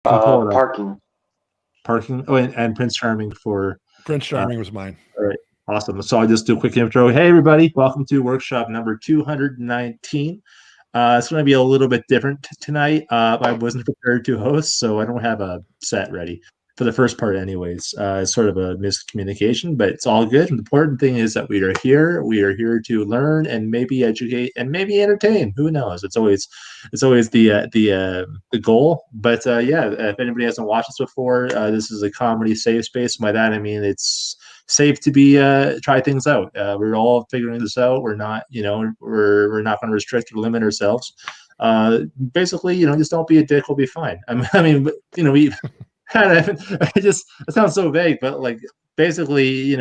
can pull it up. Parking. Oh, and Prince Charming for Prince Charming was mine. All right, awesome. So I'll just do a quick intro. Hey, everybody, welcome to workshop number 219. It's going to be a little bit different tonight. I wasn't prepared to host, so I don't have a set ready for the first part anyways. It's sort of a miscommunication, but it's all good. And the important thing is that we are here. We are here to learn and maybe educate and maybe entertain. Who knows? It's always the goal. But yeah, if anybody hasn't watched this before, this is a comedy safe space. By that I mean it's safe to be try things out. We're all figuring this out. We're not, we're not going to restrict or limit ourselves. Basically, just don't be a dick. We'll be fine. I mean, we kind of. It sounds so vague, but like basically,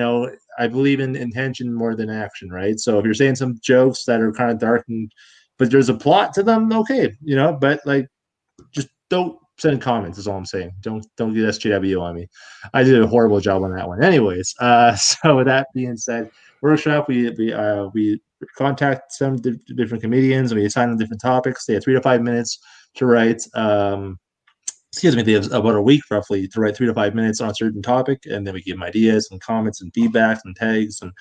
I believe in intention more than action, right? So if you're saying some jokes that are kind of dark but there's a plot to them, okay, but like just don't send comments is all I'm saying. Don't get SJW on me. I did a horrible job on that one. Anyways, so with that being said, workshop we contact some different comedians and we assign them different topics. They have 3 to 5 minutes to write. They have about a week roughly to write 3 to 5 minutes on a certain topic, and then we give them ideas and comments and feedback and tags, and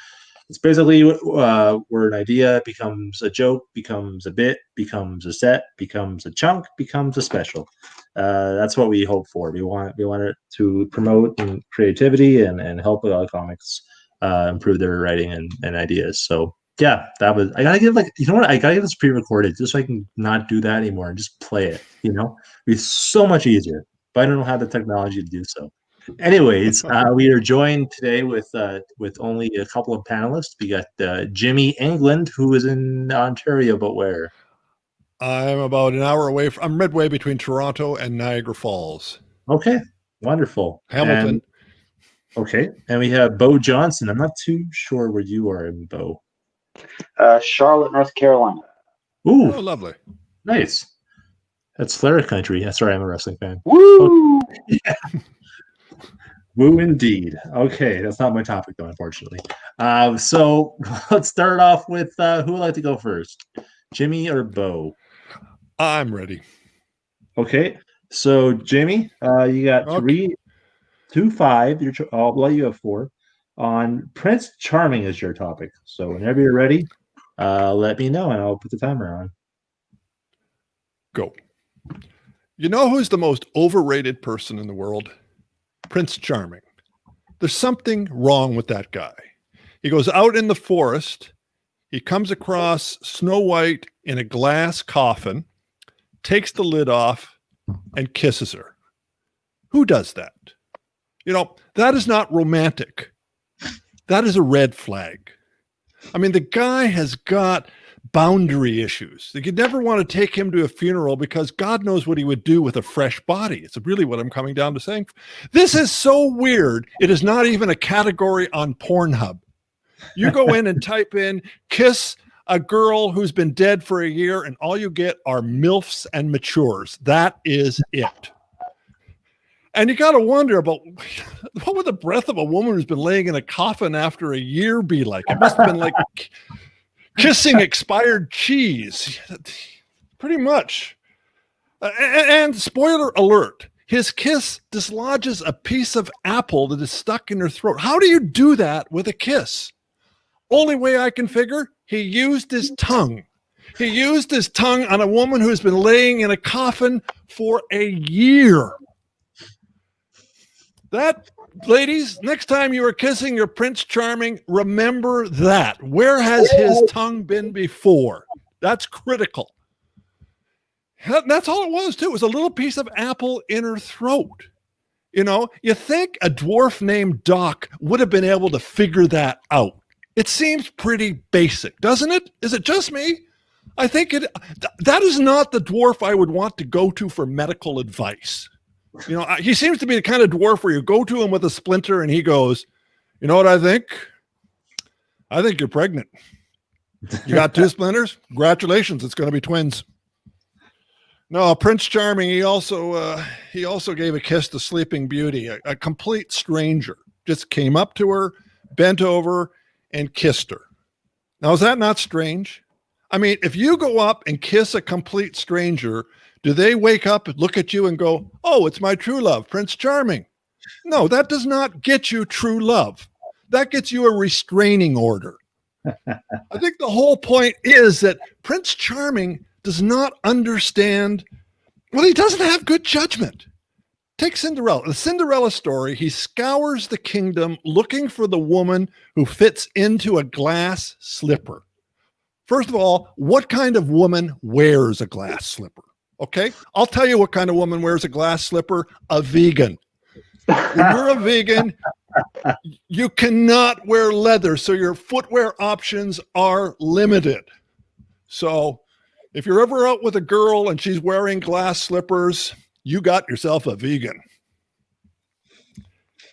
it's basically where an idea becomes a joke, becomes a bit, becomes a set, becomes a chunk, becomes a special. That's what we hope for. We want it to promote creativity and help comics improve their writing and ideas. So yeah, that was. I gotta give I gotta get this pre-recorded just so I can not do that anymore and just play it. It'd be so much easier. But I don't have the technology to do so. Anyways, we are joined today with only a couple of panelists. We got Jimmy England, who is in Ontario, but where? I'm about an hour away. I'm midway between Toronto and Niagara Falls. Okay, wonderful. Hamilton. And we have Bo Johnson. I'm not too sure where you are in Bo. Charlotte, North Carolina. Ooh, oh, lovely. Nice. That's Flair country. Sorry, I'm a wrestling fan. Woo! Yeah. Woo indeed. Okay, that's not my topic though, unfortunately. So let's start off with who would like to go first, Jimmy or Bo? I'm ready. Okay, so Jimmy, you got 3, 2, 5. I'll let you have 4. On Prince Charming is your topic. So whenever you're ready, let me know and I'll put the timer on. Go. You know who's the most overrated person in the world? Prince Charming. There's something wrong with that guy. He goes out in the forest. He comes across Snow White in a glass coffin, takes the lid off, and kisses her. Who does that? That is not romantic. That is a red flag. I mean, the guy has got boundary issues. You never want to take him to a funeral because God knows what he would do with a fresh body. It's really what I'm coming down to saying. This is so weird. It is not even a category on Pornhub. You go in and type in kiss a girl who's been dead for a year and all you get are MILFs and matures. That is it. And you got to wonder about what would the breath of a woman who's been laying in a coffin after a year be like? It must have been like kissing expired cheese. Pretty much. And spoiler alert, his kiss dislodges a piece of apple that is stuck in her throat. How do you do that with a kiss? Only way I can figure, he used his tongue. He used his tongue on a woman who's been laying in a coffin for a year. That, ladies, next time you are kissing your Prince Charming, remember that. Where has his tongue been before? That's critical. That's all it was, too. It was a little piece of apple in her throat. You think a dwarf named Doc would have been able to figure that out. It seems pretty basic, doesn't it? Is it just me? I think that is not the dwarf I would want to go to for medical advice. He seems to be the kind of dwarf where you go to him with a splinter and he goes, you know what I think? I think you're pregnant. You got 2 splinters? Congratulations. It's going to be twins. No, Prince Charming, he also gave a kiss to Sleeping Beauty, a complete stranger. Just came up to her, bent over, and kissed her. Now, is that not strange? I mean, if you go up and kiss a complete stranger, Do they wake up, look at you and go, oh, it's my true love, Prince Charming? No, that does not get you true love. That gets you a restraining order. I think the whole point is that Prince Charming does not understand, well, he doesn't have good judgment. Take Cinderella. The Cinderella story, he scours the kingdom looking for the woman who fits into a glass slipper. First of all, what kind of woman wears a glass slipper? Okay, I'll tell you what kind of woman wears a glass slipper. A vegan. When you're a vegan, you cannot wear leather, so your footwear options are limited. So if you're ever out with a girl and she's wearing glass slippers, you got yourself a vegan.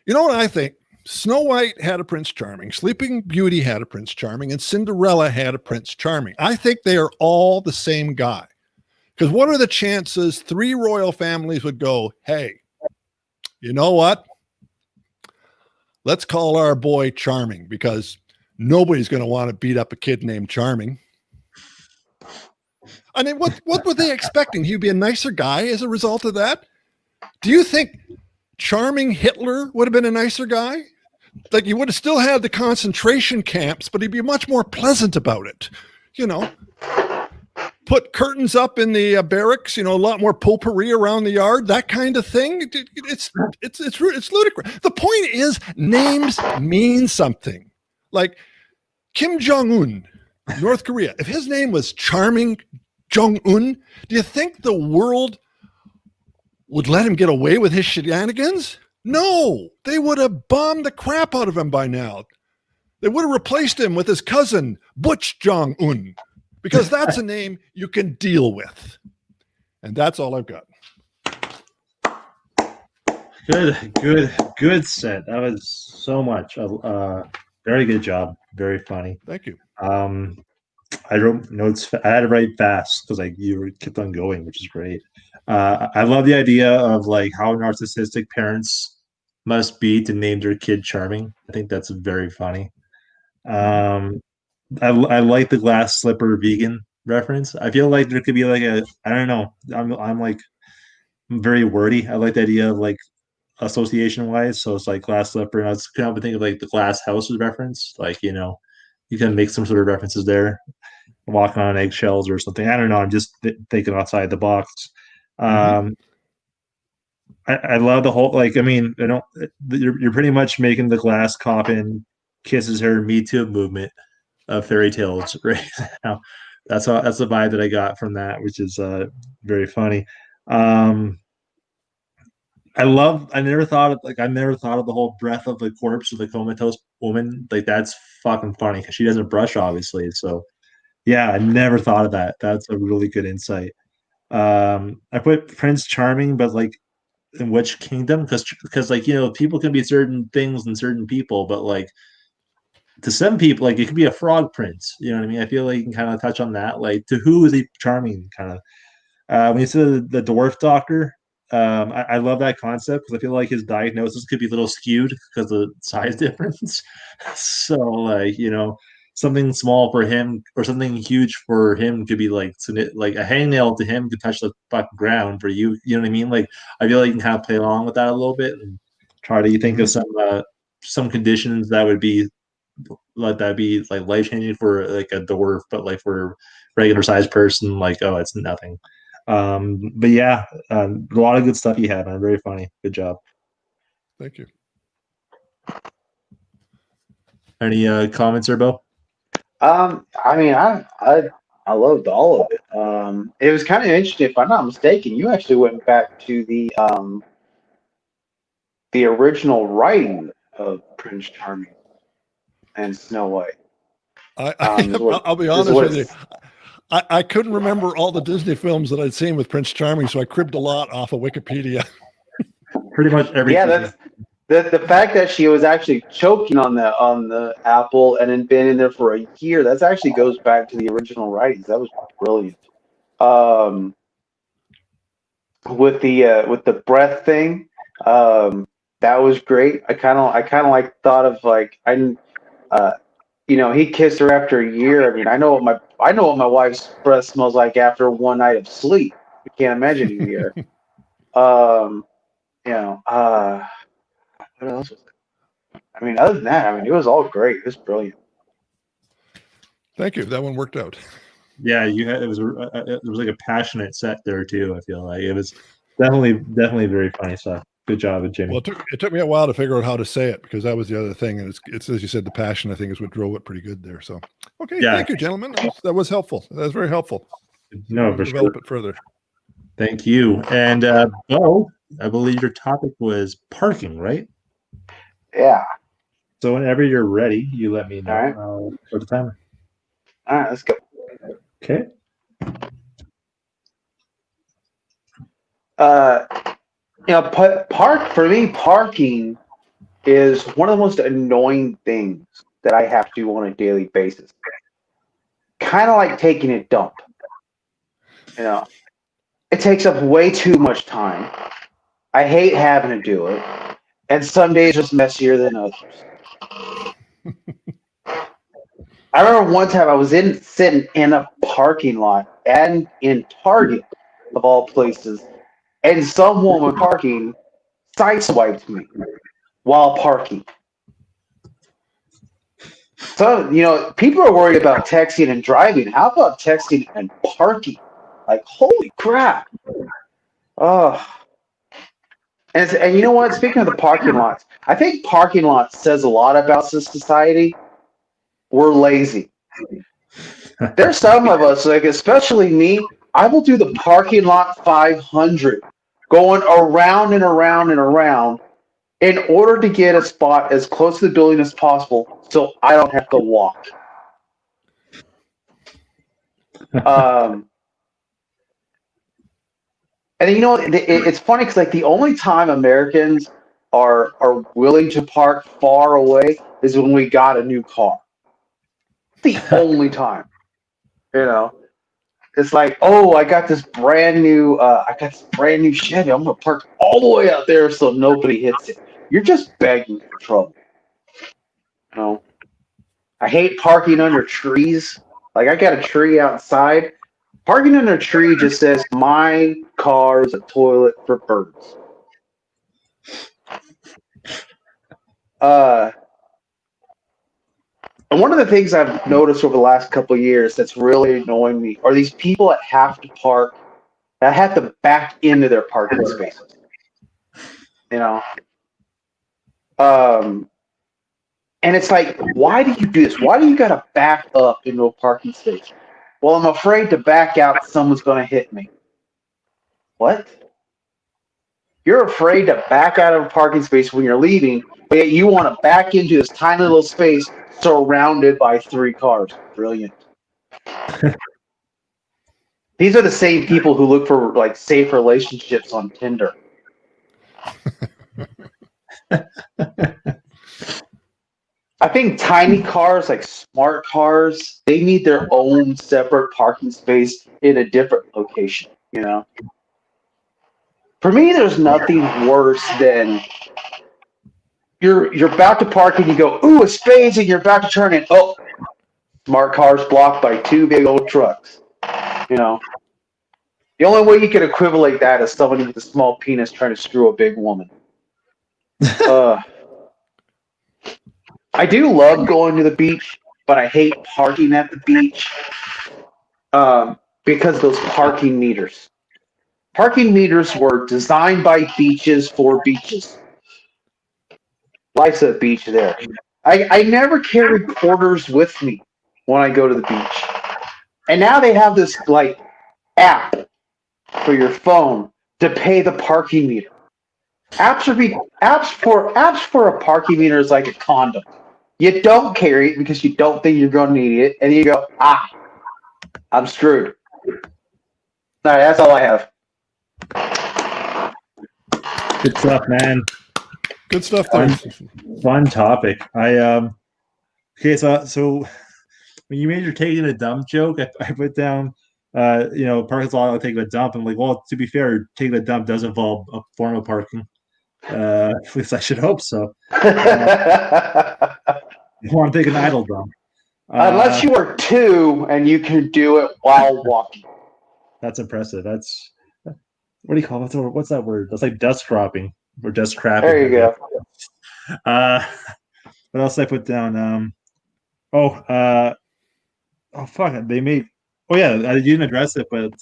You know what I think? Snow White had a Prince Charming, Sleeping Beauty had a Prince Charming, and Cinderella had a Prince Charming. I think they are all the same guy. Because what are the chances 3 royal families would go, hey, you know what? Let's call our boy Charming, because nobody's going to want to beat up a kid named Charming. I mean, what were they expecting? He'd be a nicer guy as a result of that? Do you think Charming Hitler would have been a nicer guy? Like, he would have still had the concentration camps, but he'd be much more pleasant about it. You know, put curtains up in the barracks, you know, a lot more potpourri around the yard, that kind of thing. It's ludicrous. The point is, names mean something. Like Kim Jong-un, North Korea. If his name was Charming Jong-un, do you think the world would let him get away with his shenanigans? No, they would have bombed the crap out of him by now. They would have replaced him with his cousin, Butch Jong-un, because that's a name you can deal with. And that's all I've got. Good set. That was so much. Very good job. Very funny. Thank you. I wrote notes. I had to write fast because you kept on going, which is great. I love the idea of like how narcissistic parents must be to name their kid Charming. I think that's very funny. I like the glass slipper vegan reference. I feel like there could be like I don't know. I'm like very wordy. I like the idea of like association wise. So it's like glass slipper. And I was kind of thinking of like the glass houses reference. Like, you know, you can make some sort of references there. Walking on eggshells or something. I don't know. I'm just thinking outside the box. I love the whole, like, I mean, you're pretty much making the glass coffin kisses her Me Too movement of fairy tales right now. That's the vibe that I got from that, which is very funny. I never thought of the whole breath of the corpse of the comatose woman. Like, that's fucking funny because she doesn't brush, obviously. So yeah, I never thought of that. That's a really good insight. I put Prince Charming, but like in which kingdom? Because like, you know, people can be certain things and certain people, but like to some people, like it could be a frog prince. You know what I mean? I feel like you can kind of touch on that. Like, to who is he charming? Kind of. When you said the dwarf doctor, I love that concept because I feel like his diagnosis could be a little skewed because of the size difference. So like, you know, something small for him or something huge for him could be like a hangnail to him could touch the fucking ground for you. You know what I mean? Like, I feel like you can kind of play along with that a little bit and try to think of some conditions that would be like life changing for like a dwarf, but like for a regular sized person, like, oh, it's nothing. But yeah, a lot of good stuff you had, man. Very funny. Good job. Thank you. Any comments, Bo? I mean, I loved all of it. It was kind of interesting. If I'm not mistaken, you actually went back to the original writing of Prince Charming and Snow White. I'll be honest with you. I couldn't remember all the Disney films that I'd seen with Prince Charming, so I cribbed a lot off of Wikipedia. Pretty much everything. Yeah, the fact that she was actually choking on the apple and then been in there for a year. That actually goes back to the original writings. That was brilliant. With the breath thing, that was great. I kind of like thought of like you know, he kissed her after a year. I mean, I know what my wife's breath smells like after one night of sleep. I can't imagine a year. You know, what else was it? I mean, other than that, I mean, it was all great. It was brilliant. Thank you. That one worked out. Yeah, you had it was like a passionate set there too. I feel like it was definitely very funny stuff. Good job, Jimmy. Well, it took me a while to figure out how to say it because that was the other thing, and it's as you said, the passion I think is what drove it pretty good there. So, okay, Yeah. thank you, gentlemen. That was helpful. That was very helpful. No, We'll for develop sure. it further. Thank you. And Bo, I believe your topic was parking, right? Yeah. So whenever you're ready, you let me know. All right. I'll start the timer. All right, let's go. Okay. Parking is one of the most annoying things that I have to do on a daily basis. Kind of like taking a dump. You know, it takes up way too much time. I hate having to do it, and some days it's messier than others. I remember one time I was sitting in a parking lot and in Target of all places, and some woman parking sideswiped me while parking. So, people are worried about texting and driving. How about texting and parking? Like, holy crap. Oh. And you know what? Speaking of the parking lots, I think parking lots says a lot about society. We're lazy. There's some of us, like especially me, I will do the parking lot 500, going around and around and around in order to get a spot as close to the building as possible so I don't have to walk. And it's funny because like the only time Americans are willing to park far away is when we got a new car. The only time. It's like, oh, I got this brand new Chevy. I'm gonna park all the way out there so nobody hits it. You're just begging for trouble. I hate parking under trees. Like I got a tree outside. Parking under a tree just says my car is a toilet for birds. And one of the things I've noticed over the last couple of years that's really annoying me are these people that have to back into their parking spaces. And it's like, why do you do this? Why do you got to back up into a parking space? Well, I'm afraid to back out. Someone's going to hit me. What? You're afraid to back out of a parking space when you're leaving, but yet you want to back into this tiny little space surrounded by 3 cars. Brilliant. These are the same people who look for like safe relationships on Tinder. I think tiny cars, like smart cars, they need their own separate parking space in a different location, For me, there's nothing worse than you're about to park and you go, ooh, a space, and you're about to turn in. Oh, smart car's blocked by 2 big old trucks. The only way you can equivalent that is somebody with a small penis trying to screw a big woman. I do love going to the beach, but I hate parking at the beach because those parking meters. Parking meters were designed by beaches for beaches. Life's a beach there. I never carry quarters with me when I go to the beach. And now they have this like app for your phone to pay the parking meter. Apps for a parking meter is like a condom. You don't carry it because you don't think you're going to need it, and you go, I'm screwed. All right, that's all I have. Good stuff, man. Good stuff there. Fun topic. Okay, so when you made your taking a dump joke, I put down, parking lot, I'll take a dump. I'm like, well, to be fair, taking a dump does involve a form of parking. At least I should hope so. Or I'm taking an idle dump. Unless you are 2 and you can do it while walking. That's impressive. That's what do you call it? What's that word? That's like dust cropping or dust crapping. There you go. What else did I put down? Oh fuck it. They made. Oh yeah, I didn't address it, but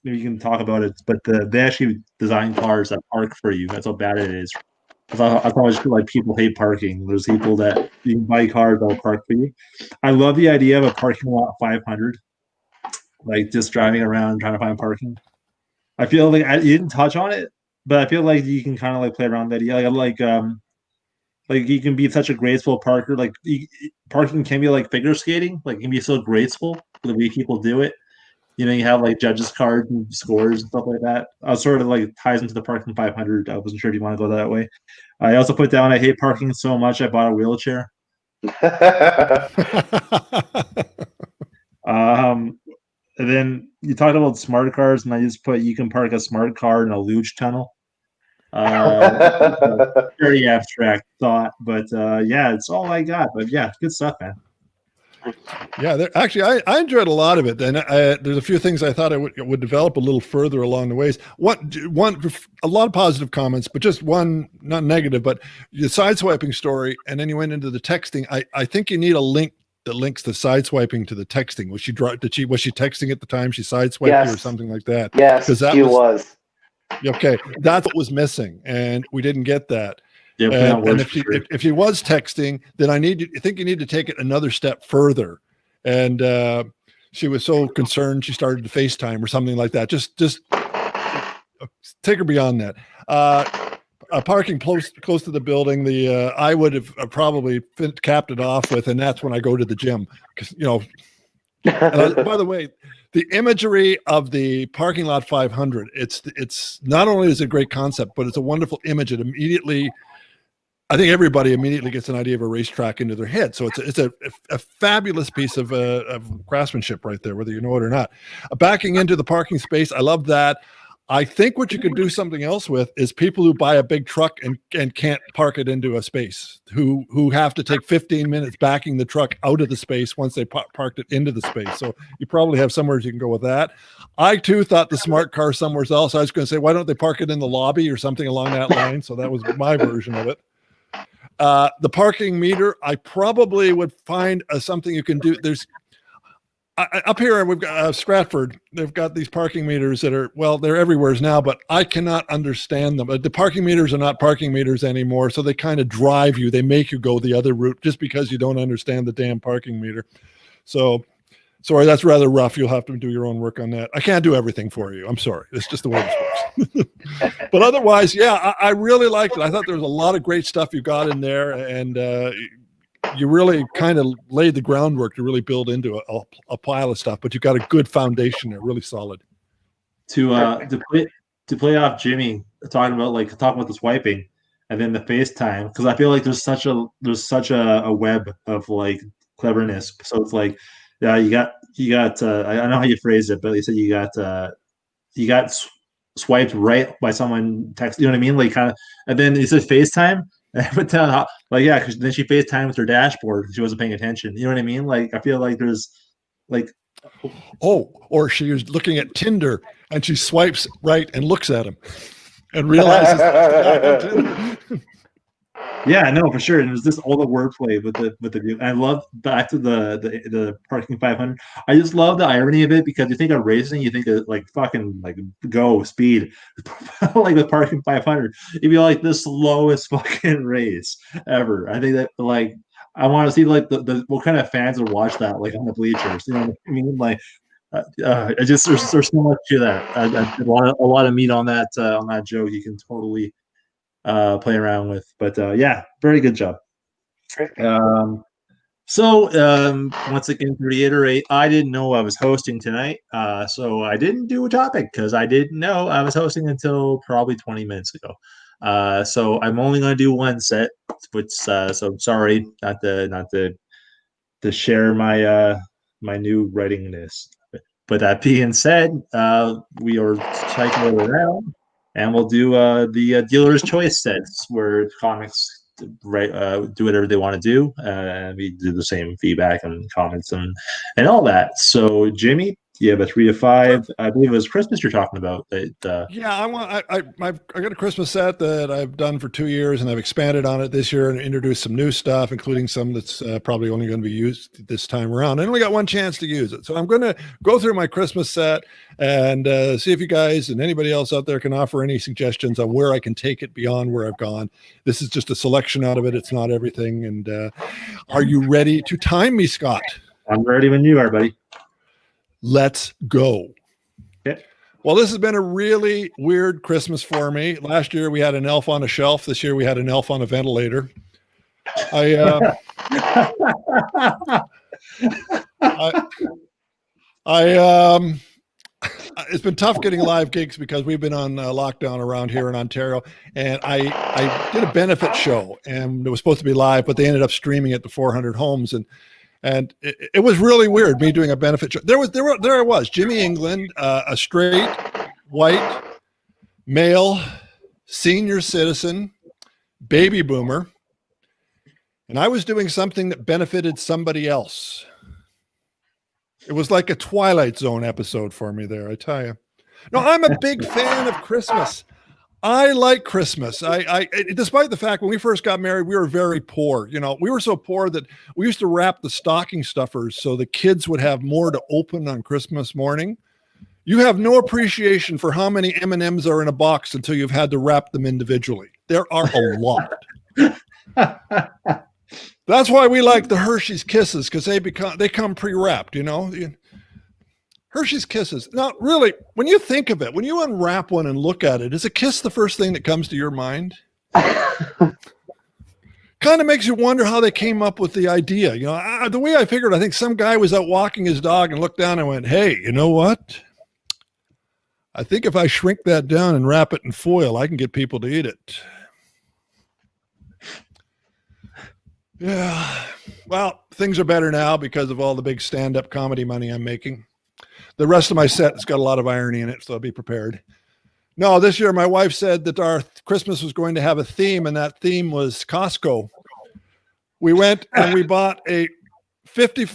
maybe you can talk about it. But they actually design cars that park for you. That's how bad it is. I thought just like people hate parking. There's people that you can buy cars that'll park for you. I love the idea of a parking lot 500, like just driving around trying to find parking. I feel like you didn't touch on it, but I feel like you can kind of like play around with that idea. Like you can be such a graceful parker. Like parking can be like figure skating. Like it can be so graceful the way people do it. You know, you have like judges cards and scores and stuff like that. Sort of like ties into the parking 500. I wasn't sure if you want to go that way. I also put down I hate parking so much I bought a wheelchair. And then you talked about smart cars, and I just put you can park a smart car in a luge tunnel. Very abstract thought, but yeah, it's all I got. But yeah, good stuff, man. Yeah, actually, I enjoyed a lot of it. And there's a few things I thought I would develop a little further along the ways. One, a lot of positive comments, but just one, not negative, but the sideswiping story, and then you went into the texting. I think you need a link that links the sideswiping to the texting. Was she texting at the time she sideswiped Yes. you or something like that? Yes, she was. Okay, that's what was missing, and we didn't get that. Yeah, And if he was texting, then I think you need to take it another step further. And she was so concerned she started to FaceTime or something like that. Just take her beyond that. Parking close to the building, I would have probably capped it off with, and that's when I go to the gym, because by the way, the imagery of the parking lot 500, it's not only is it a great concept, but it's a wonderful image. It immediately, I think everybody immediately gets an idea of a racetrack into their head. So it's a fabulous piece of craftsmanship right there, whether you know it or not. Backing into the parking space, I love that. I think what you could do something else with is people who buy a big truck and can't park it into a space, who have to take 15 minutes backing the truck out of the space once they parked it into the space. So you probably have somewhere you can go with that. I too thought the smart car somewhere else. I was going to say, why don't they park it in the lobby or something along that line? So that was my version of it. The parking meter, I probably would find something you can do. There's up here, we've got Stratford. They've got these parking meters that are, well, they're everywhere now, but I cannot understand them. The parking meters are not parking meters anymore, so they kind of drive you. They make you go the other route just because you don't understand the damn parking meter. So, sorry, that's rather rough. You'll have to do your own work on that. I can't do everything for you. I'm sorry. It's just the way it works. But otherwise, yeah, I really liked it. I thought there was a lot of great stuff you got in there, and you really kind of laid the groundwork to really build into a pile of stuff, but you got a good foundation there, really solid. To play off Jimmy talking about the swiping and then the FaceTime, because I feel like there's such a web of like cleverness. So it's like, yeah, you got I know how you phrased it, but you said you got swiped right by someone text, you know what I mean? Like kind of, and then it says FaceTime. And I put down how, like, yeah, because then she FaceTime with her dashboard. She wasn't paying attention. You know what I mean? Like, I feel like there's like, or she was looking at Tinder and she swipes right and looks at him and realizes. Yeah, no, for sure. And it was just all the wordplay with the view. I love back to the parking 500. I just love the irony of it, because you think of racing, you think of like fucking like go speed, like with parking 500, it'd be like the slowest fucking race ever. I think that like I want to see like the what kind of fans would watch that like on the bleachers. You know what I mean? Like I just there's so much to that. A lot of meat on that joke. You can totally play around with, but yeah, very good job. Once again, to reiterate, I didn't know I was hosting tonight, so I didn't do a topic because I didn't know I was hosting until probably 20 minutes ago. So I'm only going to do one set, which so I'm sorry not to share my my new writingness. But that being said, we are cycling around. And we'll do the dealer's choice sets where comics do whatever they want to do, and we do the same feedback and comments and all that. So, Jimmy, Yeah, but 3 to 5. I believe it was Christmas you're talking about. Yeah, I got a Christmas set that I've done for 2 years, and I've expanded on it this year and introduced some new stuff, including some that's probably only going to be used this time around. I only got one chance to use it, so I'm going to go through my Christmas set and see if you guys and anybody else out there can offer any suggestions on where I can take it beyond where I've gone. This is just a selection out of it; it's not everything. And are you ready to time me, Scott? I'm ready when you are, buddy. Let's go. Okay. Well, this has been a really weird Christmas for me. Last year we had an elf on a shelf. This year we had an elf on a ventilator. It's been tough getting live gigs because we've been on lockdown around here in Ontario. And I did a benefit show, and it was supposed to be live, but they ended up streaming it to 400 homes. And it was really weird, me doing a benefit show. There I was, Jimmy England, a straight, white, male, senior citizen, baby boomer. And I was doing something that benefited somebody else. It was like a Twilight Zone episode for me there, I tell you. No, I'm a big fan of Christmas. I like Christmas. I despite the fact when we first got married, we were very poor. You know, we were so poor that we used to wrap the stocking stuffers so the kids would have more to open on Christmas morning. You have no appreciation for how many M&Ms are in a box until you've had to wrap them individually. There are a lot. That's why we like the Hershey's Kisses, because they come pre-wrapped, you know. Hershey's Kisses. Now, really, when you think of it, when you unwrap one and look at it, is a kiss the first thing that comes to your mind? Kind of makes you wonder how they came up with the idea. You know, the way I figured, I think some guy was out walking his dog and looked down and went, "Hey, you know what? I think if I shrink that down and wrap it in foil, I can get people to eat it." Yeah. Well, things are better now because of all the big stand-up comedy money I'm making. The rest of my set has got a lot of irony in it, so I'll be prepared. No, this year my wife said that our Christmas was going to have a theme, and that theme was Costco. We went and we bought a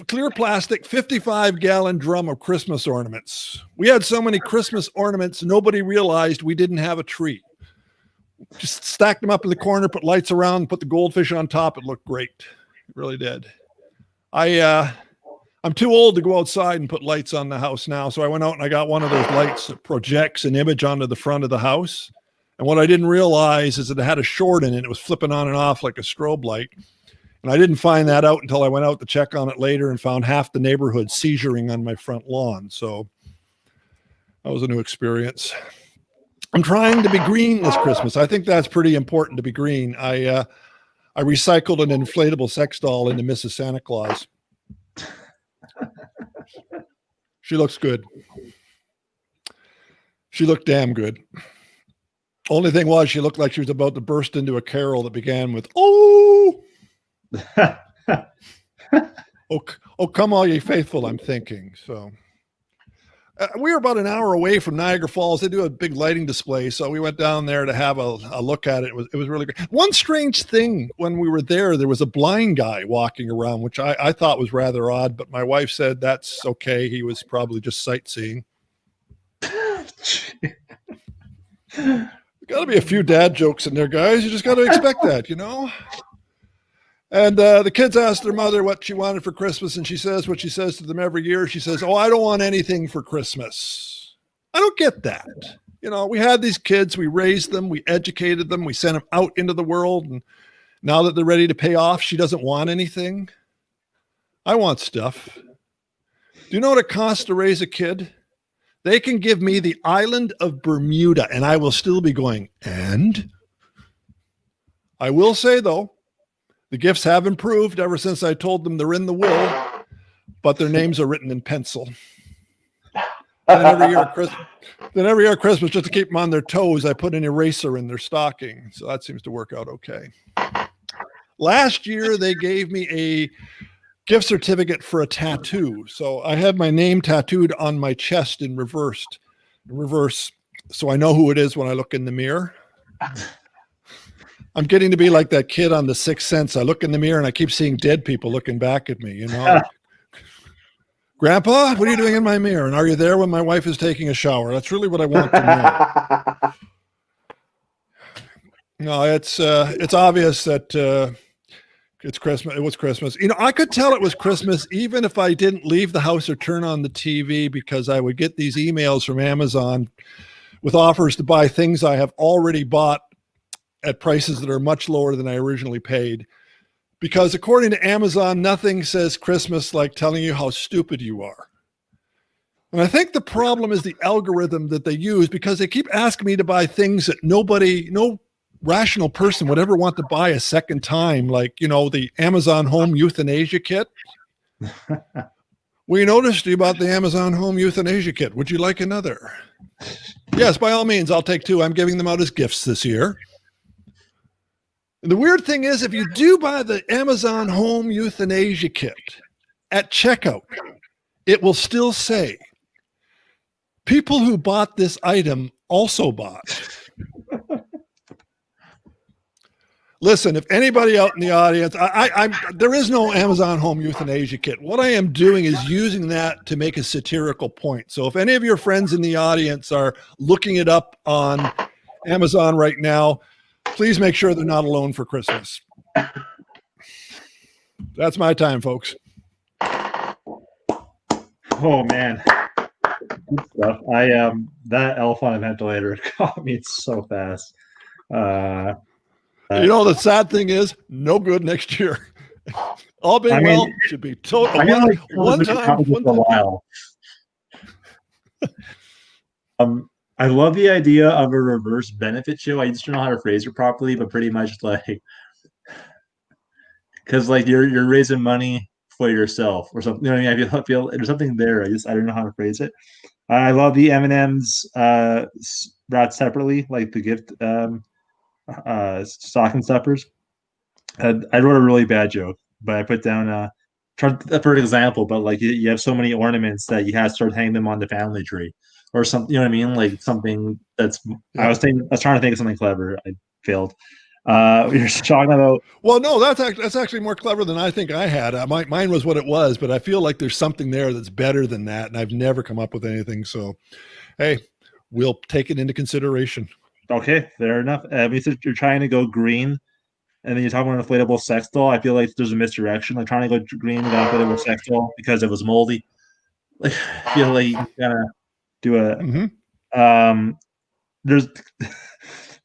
clear plastic 55-gallon drum of Christmas ornaments. We had so many Christmas ornaments, nobody realized we didn't have a tree. Just stacked them up in the corner, put lights around, put the goldfish on top. It looked great. It really did. I'm too old to go outside and put lights on the house now. So I went out and I got one of those lights that projects an image onto the front of the house. And what I didn't realize is that it had a short in it. It was flipping on and off like a strobe light. And I didn't find that out until I went out to check on it later and found half the neighborhood seizuring on my front lawn. So that was a new experience. I'm trying to be green this Christmas. I think that's pretty important to be green. I recycled an inflatable sex doll into Mrs. Santa Claus. She looks good. She looked damn good. Only thing was, she looked like she was about to burst into a carol that began with, "Oh, oh, come all ye faithful," I'm thinking. So we were about an hour away from Niagara Falls. They do a big lighting display, so we went down there to have a look at it. It was really great. One strange thing when we were there was a blind guy walking around, which I thought was rather odd, but my wife said that's okay. He was probably just sightseeing. Got to be a few dad jokes in there, guys. You just got to expect that, you know? And the kids asked their mother what she wanted for Christmas, and she says what she says to them every year. She says, "Oh, I don't want anything for Christmas." I don't get that. You know, we had these kids, we raised them, we educated them, we sent them out into the world, and now that they're ready to pay off, she doesn't want anything. I want stuff. Do you know what it costs to raise a kid? They can give me the island of Bermuda, and I will still be going, and? I will say, though, the gifts have improved ever since I told them they're in the will, but their names are written in pencil. And every year at Christmas, just to keep them on their toes, I put an eraser in their stocking. So that seems to work out okay. Last year, they gave me a gift certificate for a tattoo. So I had my name tattooed on my chest in reverse, so I know who it is when I look in the mirror. I'm getting to be like that kid on The Sixth Sense. I look in the mirror and I keep seeing dead people looking back at me, you know. Grandpa, what are you doing in my mirror? And are you there when my wife is taking a shower? That's really what I want to know. No, it's obvious that it's Christmas. It was Christmas. You know, I could tell it was Christmas even if I didn't leave the house or turn on the TV, because I would get these emails from Amazon with offers to buy things I have already bought at prices that are much lower than I originally paid. Because according to Amazon, nothing says Christmas like telling you how stupid you are. And I think the problem is the algorithm that they use, because they keep asking me to buy things that no rational person would ever want to buy a second time, like, you know, the Amazon Home Euthanasia Kit. We noticed you bought the Amazon Home Euthanasia Kit. Would you like another? Yes, by all means, I'll take 2. I'm giving them out as gifts this year. And the weird thing is, if you do buy the Amazon Home Euthanasia Kit at checkout, it will still say, people who bought this item also bought. Listen, if anybody out in the audience, there is no Amazon Home Euthanasia Kit. What I am doing is using that to make a satirical point. So if any of your friends in the audience are looking it up on Amazon right now, please make sure they're not alone for Christmas. That's my time, folks. Oh man, good stuff. That elf on a ventilator caught me so fast. You know, the sad thing is, no good next year. All being well, should be total one time. While. I love the idea of a reverse benefit show. I just don't know how to phrase it properly, but pretty much like, because like you're raising money for yourself or something. You know what I mean? I feel there's something there. I don't know how to phrase it. I love the M&Ms wrapped separately, like the gift stocking stuffers. I wrote a really bad joke, but I put down for example, but like you have so many ornaments that you have to start hanging them on the family tree or something. You know what I mean? Like something that's. I was trying to think of something clever. I failed. You're talking about. Well, no, that's actually more clever than I think I had. Mine was what it was, but I feel like there's something there that's better than that, and I've never come up with anything. So, hey, we'll take it into consideration. Okay, fair enough. You're trying to go green, and then you're talking about an inflatable sex doll. I feel like there's a misdirection. Like trying to go green with an inflatable sex doll because it was moldy. Like I feel like you gotta do a. Mm-hmm. There's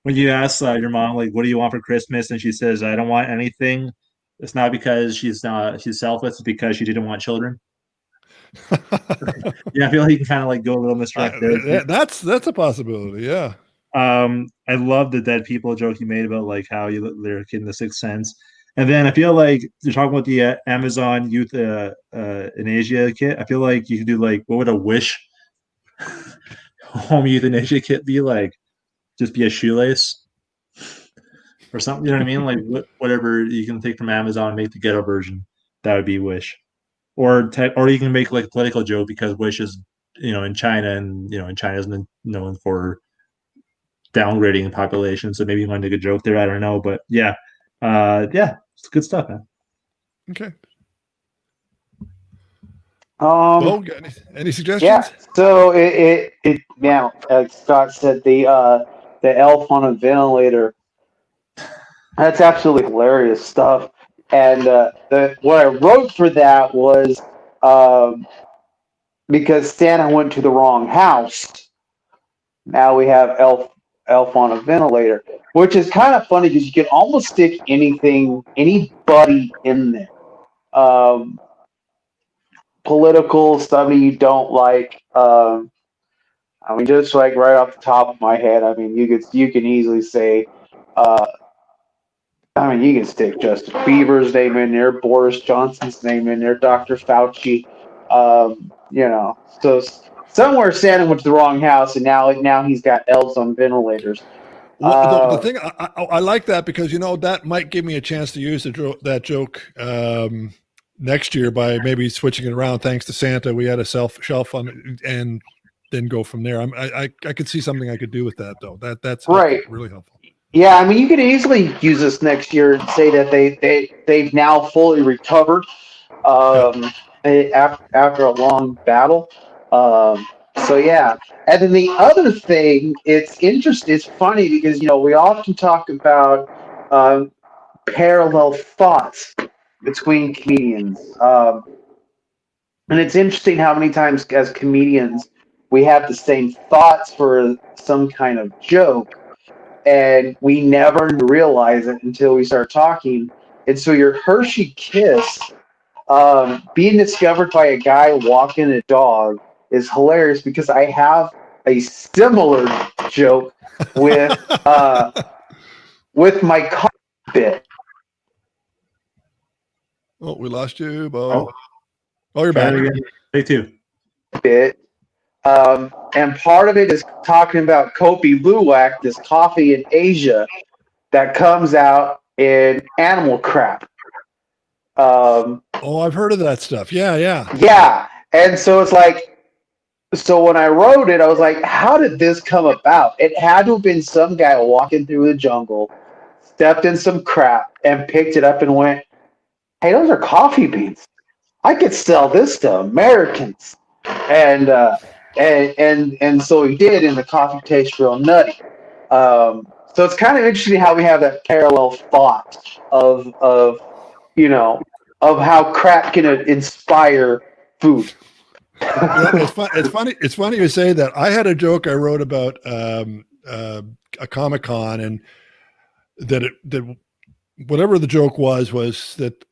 when you ask your mom like, "What do you want for Christmas?" and she says, "I don't want anything." It's not because she's selfless. It's because she didn't want children. Yeah, I feel like you can kind of like go a little misdirected. That's a possibility. Yeah. I love the dead people joke you made about like how they're a kid in the Sixth Sense, and then I feel like you're talking about the Amazon Youth Euthanasia Kit. I feel like you could do like, what would a Wish Home Euthanasia Kit be like? Just be a shoelace or something. You know what I mean? Like whatever you can take from Amazon and make the ghetto version. That would be Wish, or you can make like a political joke because Wish is in China, and in China is known for downgrading the population, so maybe you want to make a joke there. I don't know, but yeah, it's good stuff, man. Okay. Well, any suggestions? Yeah. So it now, like Scott said, the elf on a ventilator. That's absolutely hilarious stuff. And what I wrote for that was because Santa went to the wrong house. Now we have elf on a ventilator, which is kind of funny because you can almost stick anybody in there. Political stuff that you don't like. I mean, just like right off the top of my head, I mean, you can easily say, I mean, you can stick Justin Bieber's name in there, Boris Johnson's name in there, Dr. Fauci. So somewhere Santa went to the wrong house, and now he's got elves on ventilators. Well, the thing I like that because that might give me a chance to use that joke next year by maybe switching it around. Thanks to Santa, we had a shelf on it, and then go from there. I could see something I could do with that though. That's right. Really helpful. Yeah, I mean, you could easily use this next year and say that they've now fully recovered, and after a long battle. So yeah, and then the other thing, it's interesting. It's funny because we often talk about parallel thoughts between comedians, and it's interesting how many times as comedians we have the same thoughts for some kind of joke, and we never realize it until we start talking. And so your Hershey Kiss being discovered by a guy walking a dog is hilarious because I have a similar joke with my bit. Oh, we lost you, Bo. Oh, Oh, you're try back. it again. Take two. Bit. And part of it is talking about Kopi Luwak, this coffee in Asia that comes out in animal crap. Oh, I've heard of that stuff. Yeah, yeah. Yeah. And so it's like, so when I wrote it, I was like, how did this come about? It had to have been some guy walking through the jungle, stepped in some crap, and picked it up and went, hey, those are coffee beans. I could sell this to Americans. And so he did, and the coffee tastes real nutty. So it's kind of interesting how we have that parallel thought of how crap can inspire food. It's funny. It's funny you say that. I had a joke I wrote about a Comic-Con, and that whatever the joke was that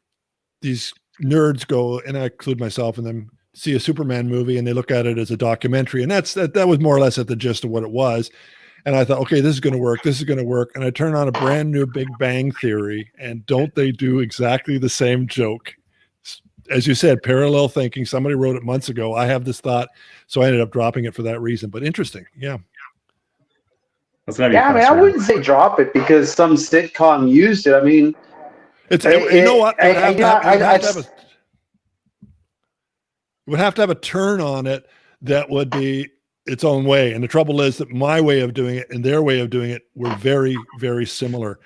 these nerds go, and I include myself in them, see a Superman movie and they look at it as a documentary, and that was more or less at the gist of what it was. And I thought, okay, this is going to work. This is going to work. And I turn on a brand new Big Bang Theory, and don't they do exactly the same joke? As you said, parallel thinking. Somebody wrote it months ago. I have this thought, so I ended up dropping it for that reason. But interesting, yeah. That's gotta be Yeah, I mean, I frustrating. wouldn't say drop it because some sitcom used it. I mean, You know what? It would have to have a turn on it that would be its own way. And the trouble is that my way of doing it and their way of doing it were very, very similar.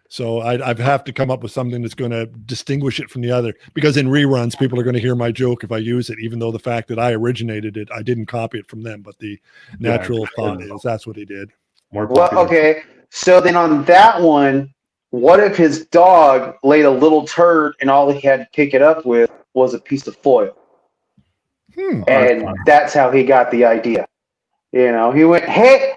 So I'd have to come up with something that's going to distinguish it from the other, because in reruns, people are going to hear my joke if I use it, even though the fact that I originated it, I didn't copy it from them. But the natural thought is that's what he did. More well, popular. okay. So then on that one, what if his dog laid a little turd and all he had to pick it up with was a piece of foil? And that's how he got the idea. He went, hey,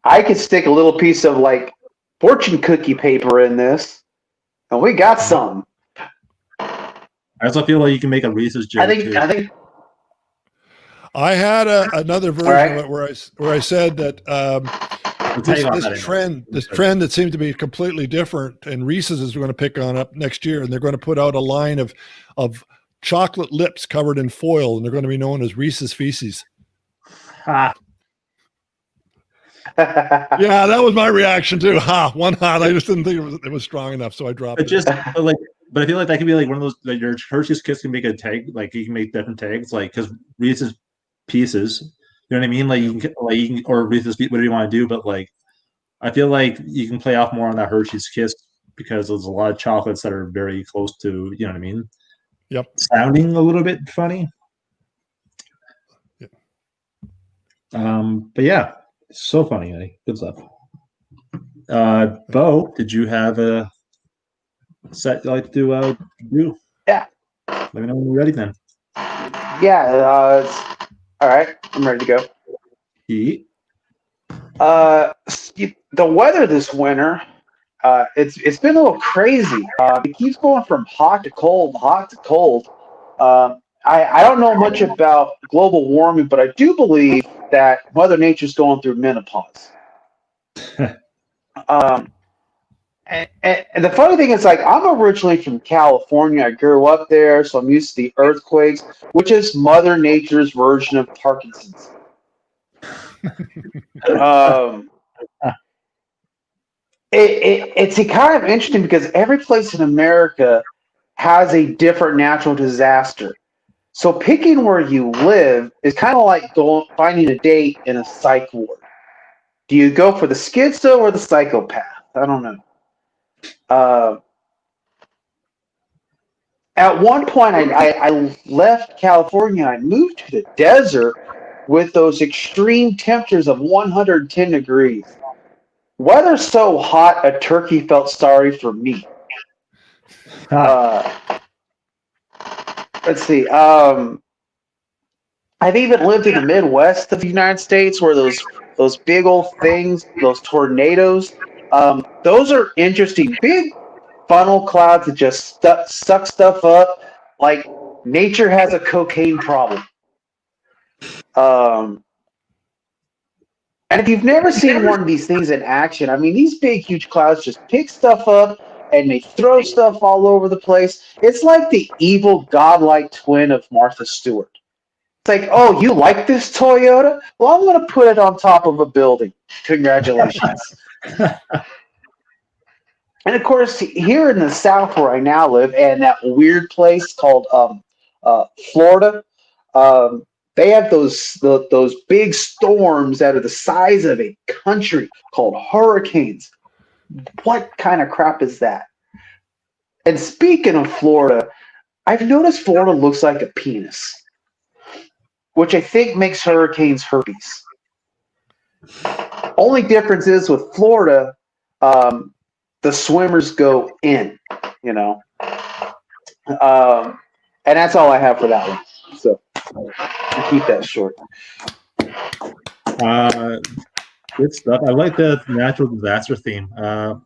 I could stick a little piece of like fortune cookie paper in this, and we got some. I also feel like you can make a Reese's joke. I think I had another version of it where I said that this trend that seemed to be completely different, and Reese's is going to pick on up next year, and they're going to put out a line of chocolate lips covered in foil, and they're going to be known as Reese's Feces. Ha. Yeah, that was my reaction too. One hot. I just didn't think it was strong enough, so I dropped it. But I feel like that could be like one of those, like your Hershey's Kiss can make a tag, like you can make different tags, like because Reese's Pieces, you know what I mean? Like you can or Reese's whatever you want to do, but like I feel like you can play off more on that Hershey's Kiss because there's a lot of chocolates that are very close to, you know what I mean? Yep. Sounding a little bit funny. Yep. But yeah, so funny. Eddie. Good stuff. Bo, did you have a set you like to do? Yeah. Let me know when you're ready then. Yeah. All right. I'm ready to go. Heat. The weather this winter, it's been a little crazy. It keeps going from hot to cold, hot to cold. I don't know much about global warming, but I do believe that Mother Nature's going through menopause. And the funny thing is, like, I'm originally from California. I grew up there, so I'm used to the earthquakes, which is Mother Nature's version of Parkinson's. It's kind of interesting because every place in America has a different natural disaster. So picking where you live is kind of like finding a date in a psych ward. Do you go for the schizo or the psychopath? I don't know. At one point, I left California. I moved to the desert with those extreme temperatures of 110 degrees. Weather so hot, a turkey felt sorry for me. Ah, Let's see. I've even lived in the Midwest of the United States where those big old things, those tornadoes, those are interesting. Big funnel clouds that just suck stuff up. Like nature has a cocaine problem. Um, and if you've never seen one of these things in action, I mean, these big, huge clouds just pick stuff up and they throw stuff all over the place. It's like the evil, godlike twin of Martha Stewart. It's like, oh, you like this Toyota? Well, I'm going to put it on top of a building. Congratulations. And of course, here in the South where I now live, and that weird place called Florida, they have those big storms that are the size of a country called hurricanes. What kind of crap is that? And speaking of Florida, I've noticed Florida looks like a penis, which I think makes hurricanes herpes. Only difference is with Florida, the swimmers go in, you know. And that's all I have for that one. So I'll keep that short. Good stuff. I like the natural disaster theme.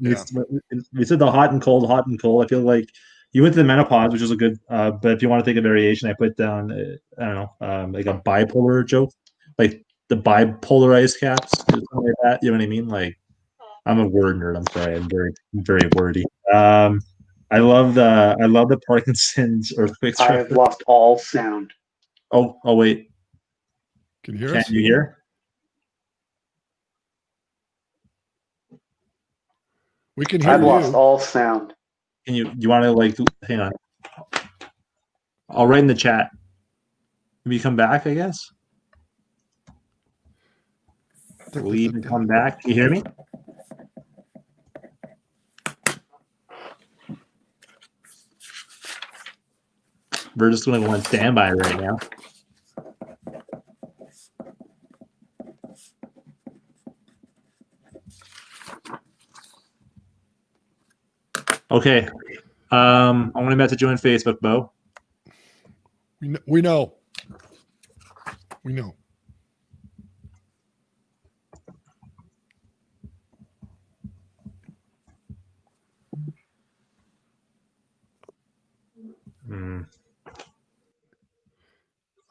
We said the hot and cold, hot and cold. I feel like you went to the menopause, which is a good. But if you want to take a variation, I put down I don't know, like a bipolar joke, like the bipolarized cats, something like that. You know what I mean? Like I'm a word nerd. I'm sorry. I'm very wordy. I love the Parkinson's earthquakes. I've lost all sound. Oh wait. Can you hear us? Can you hear? We can hear I've you. lost all sound. Can you want to like hang on? I'll write in the chat. Can we come back, I guess? Leave and come back. Can you hear me? We're just going to go on standby right now. Okay. I'm going to message you on Facebook, Bo. We know. We know.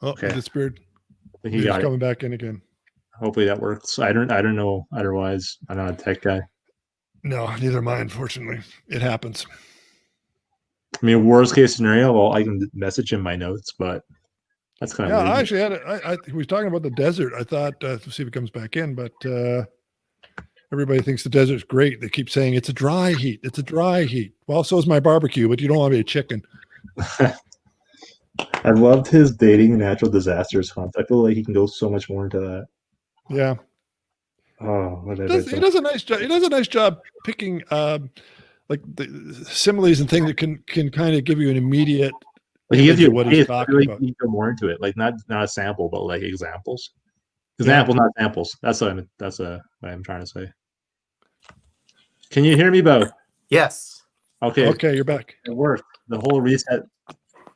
Oh, Okay. he disappeared. He He's got it. coming back in again. Hopefully that works. I don't know otherwise. I'm not a tech guy. No, neither am I, unfortunately. It happens. I mean, worst case scenario, well, I can message him my notes, but that's kind of Yeah, weird. I actually had it. He was talking about the desert. I thought to see if it comes back in, but everybody thinks the desert's great. They keep saying it's a dry heat. It's a dry heat. Well, so is my barbecue, but you don't want to be a chicken. I loved his dating and natural disasters hunt. I feel like he can go so much more into that. Yeah. Oh, what did He does a nice job. He does a nice job picking like the similes and things that can kind of give you an immediate Like he gives image you of what he he's talking about. You go more into it, like not a sample, but like examples. Examples, not samples. That's what I'm trying to say. Can you hear me, Bo? Yes. Okay. Okay, you're back. It worked. The whole reset,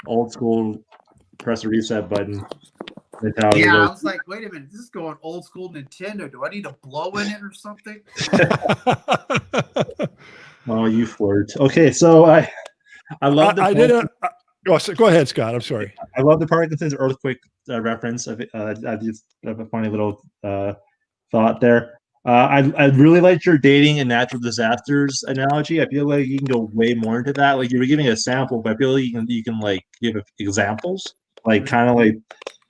old school, press the reset button. Yeah, I was like, wait a minute, this is going old school Nintendo. Do I need to blow in it or something? Oh, you flirt. Okay, so I love the. I did. Go ahead, Scott. I'm sorry. I love the Parkinson's earthquake reference. I just have a funny little thought there. I really liked your dating and natural disasters analogy. I feel like you can go way more into that. Like you were giving a sample, but I feel like you can like give examples, like kind of like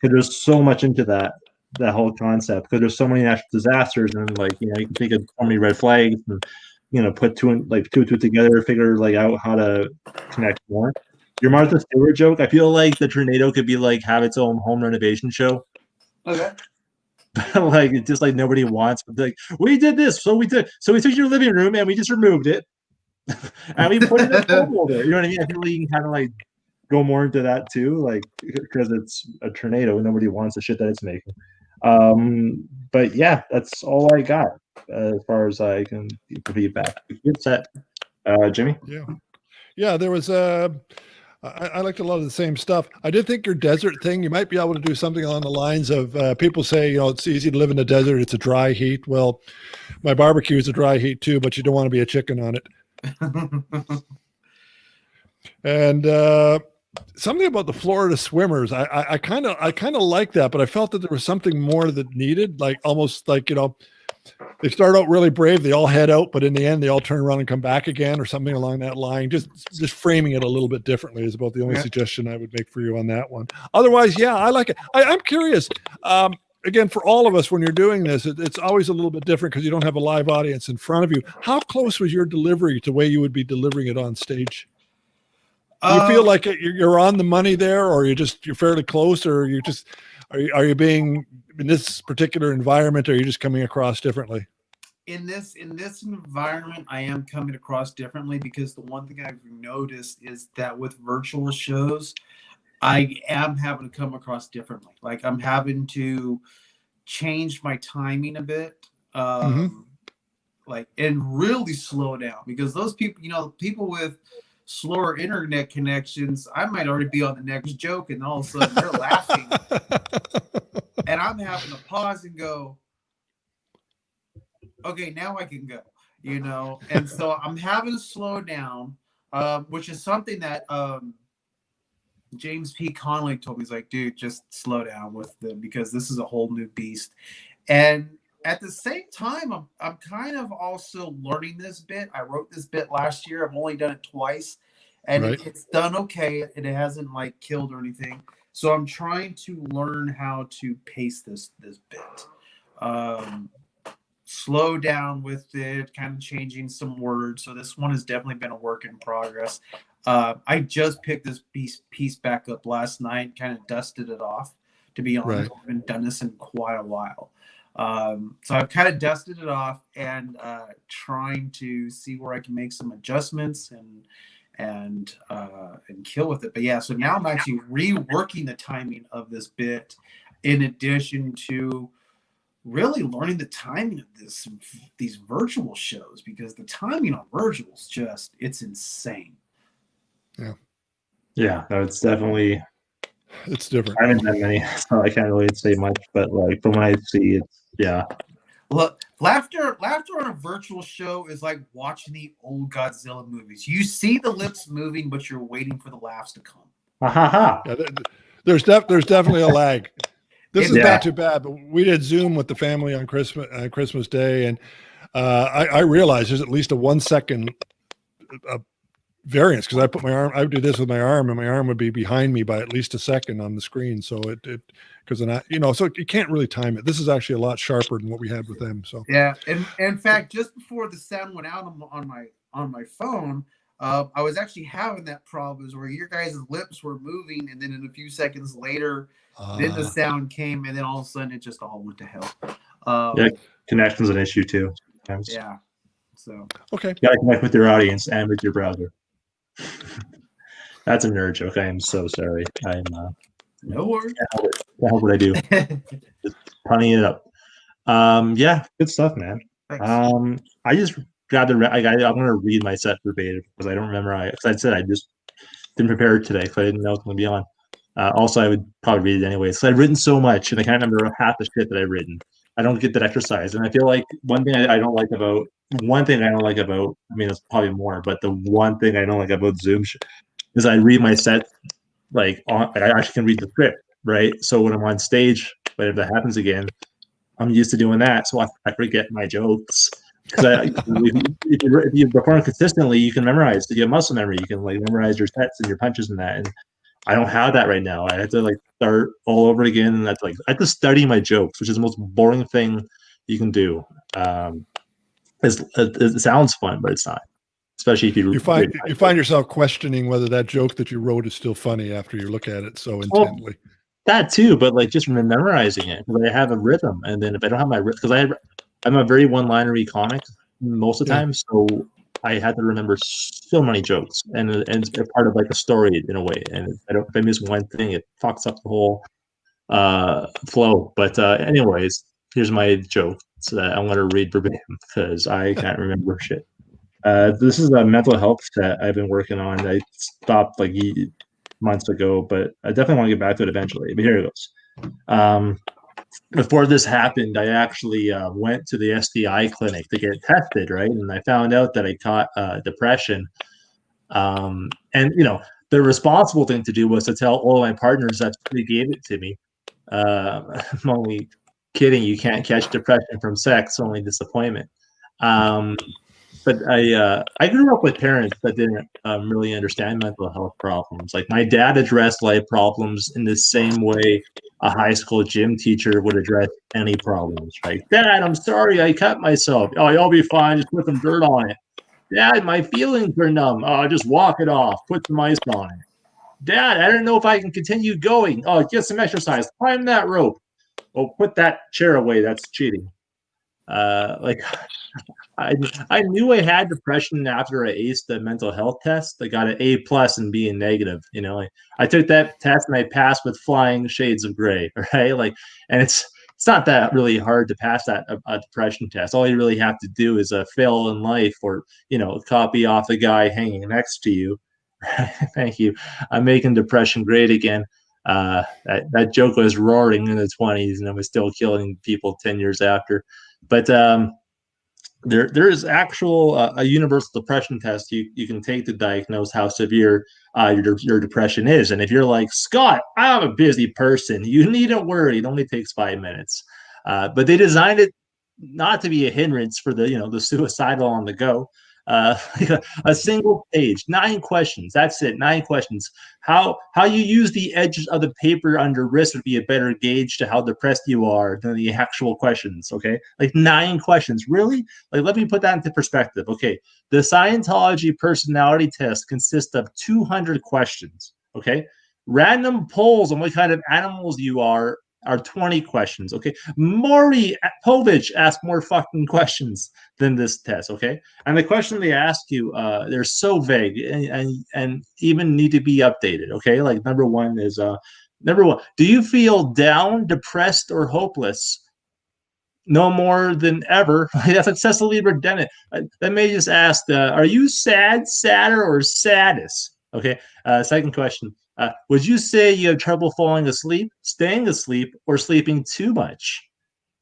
because there's so much into that whole concept. Because there's so many natural disasters, and like you can think of so many red flags, and put two together, figure like out how to connect more. Your Martha Stewart joke. I feel like the tornado could be like have its own home renovation show. Okay. Like it's just like nobody wants, but like we did this, so we took your living room and we just removed it, and we put it in a holder. You know what I mean? I feel like you can kind of like go more into that too, like because it's a tornado, nobody wants the shit that it's making. But yeah, that's all I got as far as I can feedback. Good set, Jimmy. Yeah, there was I liked a lot of the same stuff. I did think your desert thing, you might be able to do something along the lines of people say, it's easy to live in the desert. It's a dry heat. Well, my barbecue is a dry heat too, but you don't want to be a chicken on it. And something about the Florida swimmers, I kind of like that, but I felt that there was something more that needed, like almost like, they start out really brave. They all head out, but in the end, they all turn around and come back again, or something along that line. Just framing it a little bit differently is about the only suggestion I would make for you on that one. Otherwise, yeah, I like it. I'm curious. Again, for all of us, when you're doing this, it's always a little bit different because you don't have a live audience in front of you. How close was your delivery to the way you would be delivering it on stage? Do you feel like you're on the money there, or you're fairly close, or you just are you being in this particular environment, or are you just coming across differently? In this environment, I am coming across differently because the one thing I've noticed is that with virtual shows, I am having to come across differently. Like I'm having to change my timing a bit, like and really slow down because those people, people with slower internet connections, I might already be on the next joke, and all of a sudden they're laughing, and I'm having to pause and go, okay, now I can go, and so I'm having to slow down, which is something that James P. Connolly told me. He's like, dude, just slow down with them because this is a whole new beast. And at the same time, I'm kind of also learning this bit. I wrote this bit last year. I've only done it twice, and it's done okay. It hasn't like killed or anything. So I'm trying to learn how to pace this bit. Slow down with it, kind of changing some words. So this one has definitely been a work in progress. I just picked this piece back up last night, kind of dusted it off. To be honest, I haven't done this in quite a while. So I've kind of dusted it off and trying to see where I can make some adjustments and kill with it. But yeah, so now I'm actually reworking the timing of this bit in addition to really learning the timing of these virtual shows, because the timing on virtuals it's insane. Yeah, no, it's definitely, it's different. I haven't done many, so I can't really say much, but like from what I see, it's Look, laughter on a virtual show is like watching the old Godzilla movies. You see the lips moving, but you're waiting for the laughs to come. Yeah, there's definitely a lag. This is not too bad, but we did Zoom with the family on Christmas Day, and I realized there's at least a 1 second variance because I would do this with my arm, and my arm would be behind me by at least a second on the screen. So so you can't really time it. This is actually a lot sharper than what we had with them. So yeah, and in fact, just before the sound went out on my phone, I was actually having that problem, is where your guys' lips were moving, and then in a few seconds later, then the sound came, and then all of a sudden it just all went to hell. Connection's an issue too sometimes. Yeah. So okay, you gotta connect with your audience and with your browser. That's a nerd joke. I am so sorry. I'm no worries. What would I do? Just punning it up. Yeah, good stuff, man. Thanks. I just grabbed I'm gonna read my set verbatim because I don't remember. Because I said I just didn't prepare it today because I didn't know it was gonna be on. Also, I would probably read it anyway. So I've written so much, and I can't remember half the shit that I've written. I don't get that exercise, and I feel like one thing I don't like about. I mean, it's probably more, but the one thing I don't like about Zoom is I read my set I actually can read the script, right? So when I'm on stage, but if that happens again, I'm used to doing that, so I forget my jokes. Because if you perform consistently, you can memorize. You have muscle memory. You can memorize your sets and your punches and that. And I don't have that right now. I have to start all over again. And that's I have to study my jokes, which is the most boring thing you can do. It sounds fun, but it's not. Especially if you find yourself questioning whether that joke that you wrote is still funny after you look at it so intently. That too, but just memorizing it, because I have a rhythm, and then if I don't have my rhythm, because I'm a very one-linery comic most of the time, so I had to remember so many jokes, and it's a part of like a story in a way. And if I miss one thing, it fucks up the whole flow. But anyways, here's my joke. So that I'm gonna read verbatim because I can't remember shit. This is a mental health set I've been working on. I stopped like months ago, but I definitely want to get back to it eventually. But here it goes. Before this happened, I actually went to the STI clinic to get tested, right? And I found out that I caught depression. And, you know, the responsible thing to do was to tell all my partners that they gave it to me. I'm only kidding. You can't catch depression from sex, only disappointment. But I grew up with parents that didn't really understand mental health problems. Like my dad addressed life problems in the same way a high school gym teacher would address any problems. Right? Dad, I'm sorry, I cut myself. Oh, you'll be fine. Just put some dirt on it. Dad, my feelings are numb. Oh, just walk it off. Put some ice on it. Dad, I don't know if I can continue going. Oh, get some exercise. Climb that rope. Oh, put that chair away. That's cheating. Like I knew I had depression after I aced the mental health test. I got an A+ and B negative. You know, I took that test and I passed with flying shades of gray. Right, like, and it's not that really hard to pass that a depression test. All you really have to do is fail in life, or copy off the guy hanging next to you. Thank you. I'm making depression great again. That joke was roaring in the 1920s, and it was still killing people 10 years after. But there is actual a universal depression test you can take to diagnose how severe your depression is. And if you're like, Scott, I'm a busy person, you needn't worry. It only takes 5 minutes. But they designed it not to be a hindrance for the suicidal on the go. A single page, 9 questions. That's it. 9 questions. How you use the edges of the paper under risk would be a better gauge to how depressed you are than the actual questions. Okay, like 9 questions. Really? Like, let me put that into perspective. Okay, the Scientology personality test consists of 200 questions. Okay, random polls on what kind of animals you are 20 questions. Okay, Maury Povich asked more fucking questions than this test. Okay, and the question they ask you, they're so vague and even need to be updated. Okay, like number one, do you feel down, depressed, or hopeless? No more than ever. That's like Cecily Burdennett. That may just ask, are you sad, sadder, or saddest? Okay, second question. Would you say you have trouble falling asleep, staying asleep, or sleeping too much?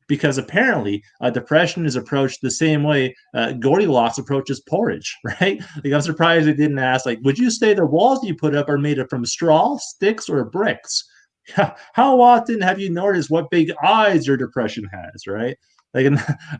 Because apparently depression is approached the same way Goldilocks approaches porridge, right? Like, I'm surprised they didn't ask, like, would you say the walls you put up are made from straw, sticks, or bricks? How often have you noticed what big eyes your depression has, right? Like,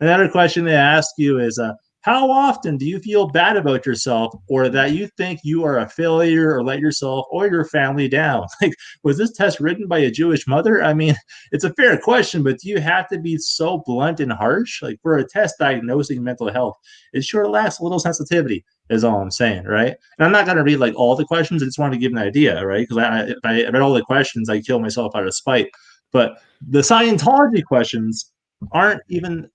another question they ask you is, how often do you feel bad about yourself, or that you think you are a failure, or let yourself or your family down? Like, was this test written by a Jewish mother? I mean, it's a fair question, but do you have to be so blunt and harsh? Like, for a test diagnosing mental health, it sure lacks a little sensitivity, is all I'm saying, right? And I'm not going to read like all the questions. I just want to give an idea, right? Because if I read all the questions, I kill myself out of spite. But the Scientology questions aren't even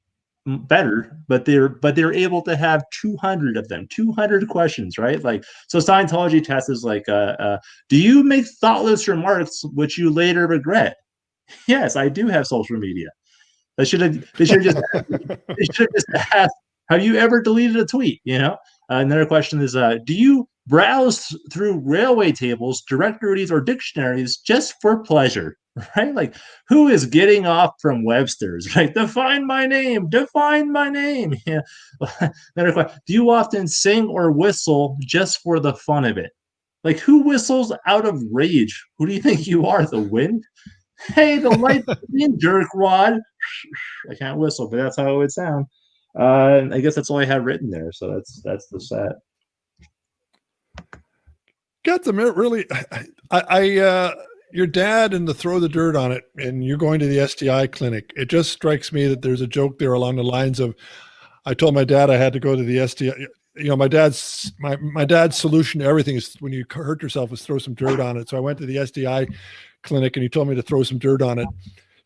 better, but they're able to have 200 of them, 200 questions, right? Like, so Scientology test is like, do you make thoughtless remarks which you later regret? Yes, I do have social media. They should just ask, have you ever deleted a tweet? Another question is, do you browse through railway tables, directories, or dictionaries just for pleasure? Right? Like, who is getting off from Webster's? Right? Define my name. Yeah. Another question. Do you often sing or whistle just for the fun of it? Like, who whistles out of rage? Who do you think you are? The wind? Hey, the light green jerkwad. I can't whistle, but that's how it would sound. I guess that's all I have written there. So that's the set. Got some really. Your dad and the throw the dirt on it, and you're going to the STI clinic. It just strikes me that there's a joke there along the lines of, I told my dad I had to go to the STI. My dad's solution to everything is, when you hurt yourself, is throw some dirt on it. So I went to the STI clinic, and he told me to throw some dirt on it.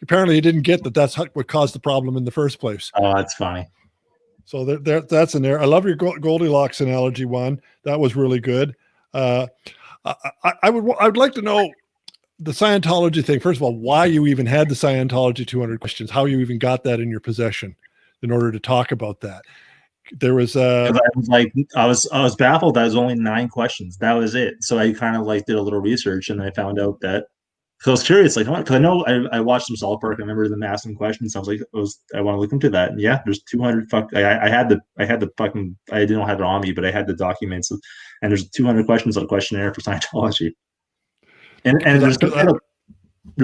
Apparently, he didn't get that. That's what caused the problem in the first place. Oh, that's funny. So that's in there. I love your Goldilocks analogy one. That was really good. I would like to know the Scientology thing. First of all, why you even had the Scientology 200 questions, how you even got that in your possession in order to talk about that. There was 'Cause I was like, I was baffled. That was only 9 questions. That was it. So I kind of like did a little research, and I found out that. Because I was curious, like, because I know I watched some South Park. I remember them asking questions. I was like, I want to look into that. And yeah, there's 200. I had the fucking. I didn't have it on me, but I had the documents, and there's 200 questions on a questionnaire for Scientology. And there's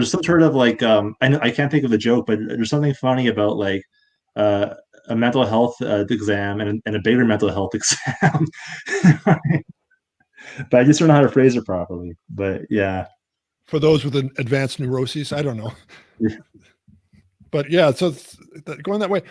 some sort of like I can't think of the joke, but there's something funny about like a mental health exam and a bigger mental health exam. But I just don't know how to phrase it properly. But yeah. For those with an advanced neuroses, I don't know. Yeah. But yeah, so going that way,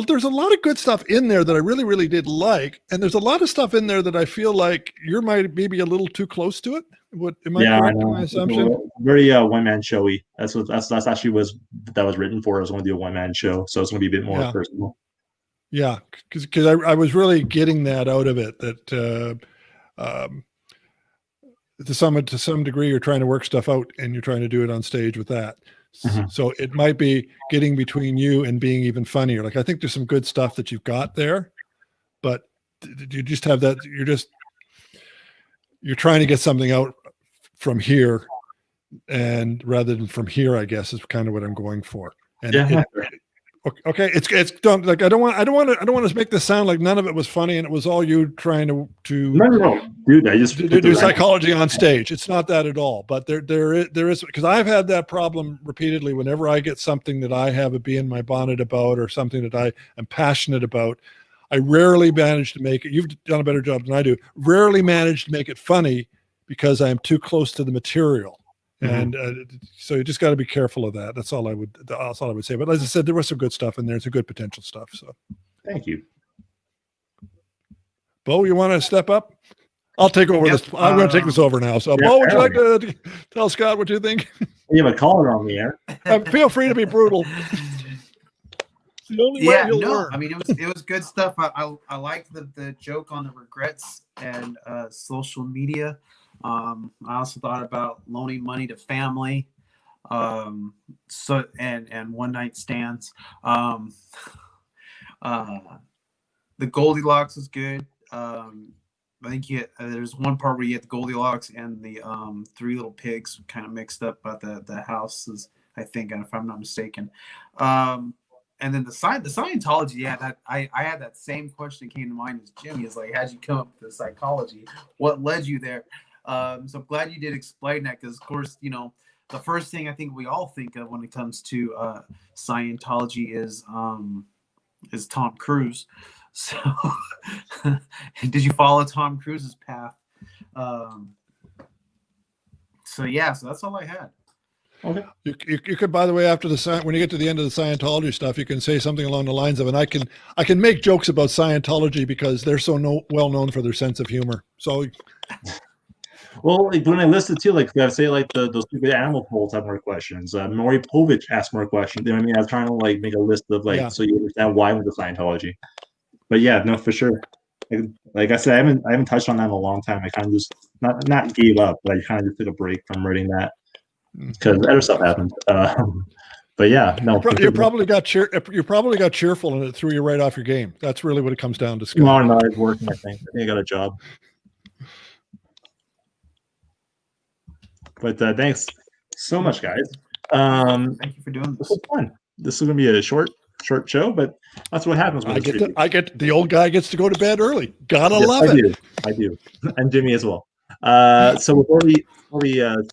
there's a lot of good stuff in there that I really, really did like, and there's a lot of stuff in there that I feel like you're maybe a little too close to it. What am I correct in my assumption? Very one man showy. That's actually was written for. I was going to do a one man show, so it's going to be a bit more personal. Yeah, because I was really getting that out of it. That to some degree, you're trying to work stuff out, and you're trying to do it on stage with that. Mm-hmm. So it might be getting between you and being even funnier. Like I think there's some good stuff that you've got there, but you just have that. You're trying to get something out from here, and rather than from here, I guess is kind of what I'm going for. And okay, it's done. Like I don't want to make this sound like none of it was funny and it was all you trying to no, dude. I just do psychology on stage. It's not that at all. But there is because I've had that problem repeatedly. Whenever I get something that I have a bee in my bonnet about or something that I am passionate about, I rarely manage to make it. You've done a better job than I do. Rarely manage to make it funny because I am too close to the material. And so you just got to be careful of that. That's all I would say. But as I said, there was some good stuff in there. It's a good potential stuff. So, thank you, Bo. You want to step up? I'll take over this. I'm going to take this over now. So, Bo, would you like to tell Scott what you think? You have a caller on the air. Feel free to be brutal. It's the only way you'll learn. I mean, it was good stuff. I liked the joke on the regrets and social media. I also thought about loaning money to family, so and one night stands. The Goldilocks was good. I think there's one part where you get the Goldilocks and the 3 little pigs kind of mixed up, but the houses, I think, if I'm not mistaken. And then the Scientology, that I had that same question came to mind as Jimmy. Is like, how'd you come up with the psychology? What led you there? So I'm glad you did explain that because, of course, the first thing I think we all think of when it comes to Scientology is Tom Cruise. So did you follow Tom Cruise's path? So that's all I had. Okay. You could, by the way, after when you get to the end of the Scientology stuff, you can say something along the lines of, and I can make jokes about Scientology because they're so well known for their sense of humor. So. Well, like when I listed too, like I say, like those stupid animal polls have more questions. Maury Povich asked more questions. You know what I mean? I was trying to like make a list of so you understand why I went to Scientology. But yeah, no, for sure. Like I said, I haven't touched on that in a long time. I kind of just not gave up, but I kind of just took a break from writing that because other stuff happened. But yeah, no. You probably got cheerful and it threw you right off your game. That's really what it comes down to. Scott. No, I was working. I think I got a job. But thanks so much, guys. Thank you for doing this. This was fun. This is going to be a short show, but that's what happens. The old guy gets to go to bed early. Gotta love it. I do, and Jimmy as well. So before we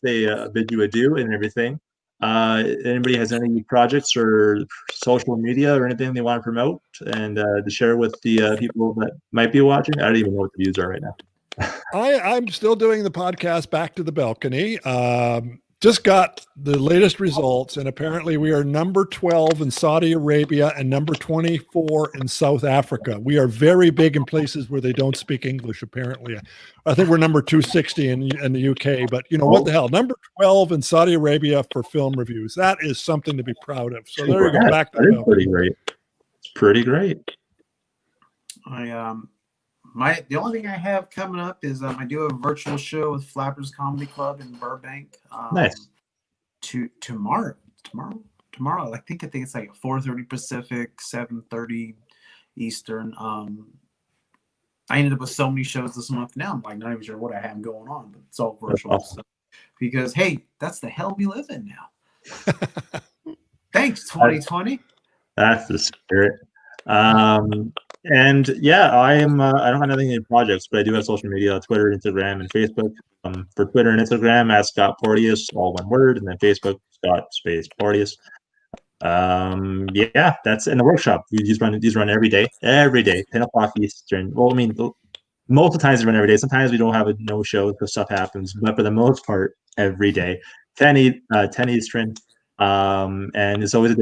say bid you adieu and everything, anybody has any projects or social media or anything they want to promote and to share with the people that might be watching? I don't even know what the views are right now. I'm still doing the podcast Back to the Balcony. Just got the latest results, and apparently we are number 12 in Saudi Arabia and number 24 in South Africa. We are very big in places where they don't speak English, apparently. I think we're number 260 in the UK, but what the hell? Number 12 in Saudi Arabia for film reviews. That is something to be proud of. So there you go. Back to the Balcony. Pretty great. It's pretty great. The only thing I have coming up is I do a virtual show with Flappers Comedy Club in Burbank. Nice. Tomorrow. I think it's like 4:30 Pacific, 7:30 Eastern. I ended up with so many shows this month now. I'm like not even sure what I have going on, but it's all virtual awesome. stuff. Because hey, that's the hell we live in now. Thanks, 2020. That's the spirit. And yeah, I am. I don't have nothing in projects, but I do have social media: Twitter, Instagram, and Facebook. For Twitter and Instagram, at Scott Porteous, all one word, and then Facebook, Scott space Porteous. Yeah, that's in the workshop. These run every day, 10 o'clock Eastern. Well, I mean, most of the times they run every day. Sometimes we don't have no show because stuff happens, but for the most part, every day, 10 Eastern. And it's always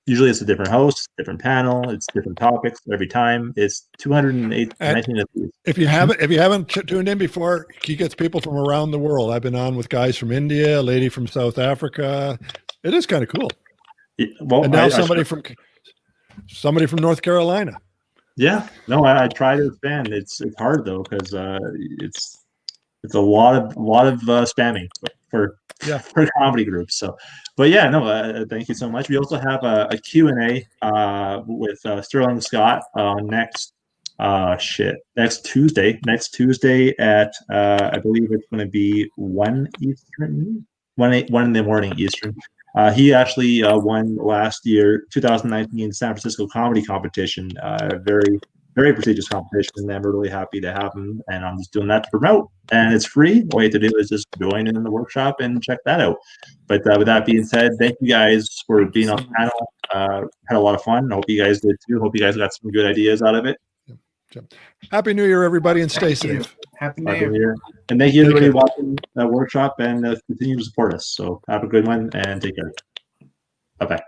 usually it's a different host, different panel, it's different topics every time. It's 208, 19 of these. If you haven't tuned in before, he gets people from around the world. I've been on with guys from India, a lady from South Africa. It is kind of cool. Yeah, well, and now somebody from North Carolina. Yeah, no, I try to expand. It's hard though because it's a lot of spamming for comedy groups. So, but yeah, no, thank you so much. We also have a Q&A with Sterling Scott next Tuesday. Next Tuesday at I believe it's going to be 1 Eastern, 1 in the morning Eastern. He actually won last year, 2019 San Francisco Comedy Competition. Very, very prestigious competition, and I'm really happy to have him. And I'm just doing that to promote, and it's free. All you have to do is just join in the workshop and check that out. But with that being said, thank you guys for being on the panel. Had a lot of fun. I hope you guys did too. Hope you guys got some good ideas out of it. Happy New Year, everybody, and stay safe. Happy New Year. And thank you, everybody, watching the workshop, and continue to support us. So have a good one, and take care. Bye-bye.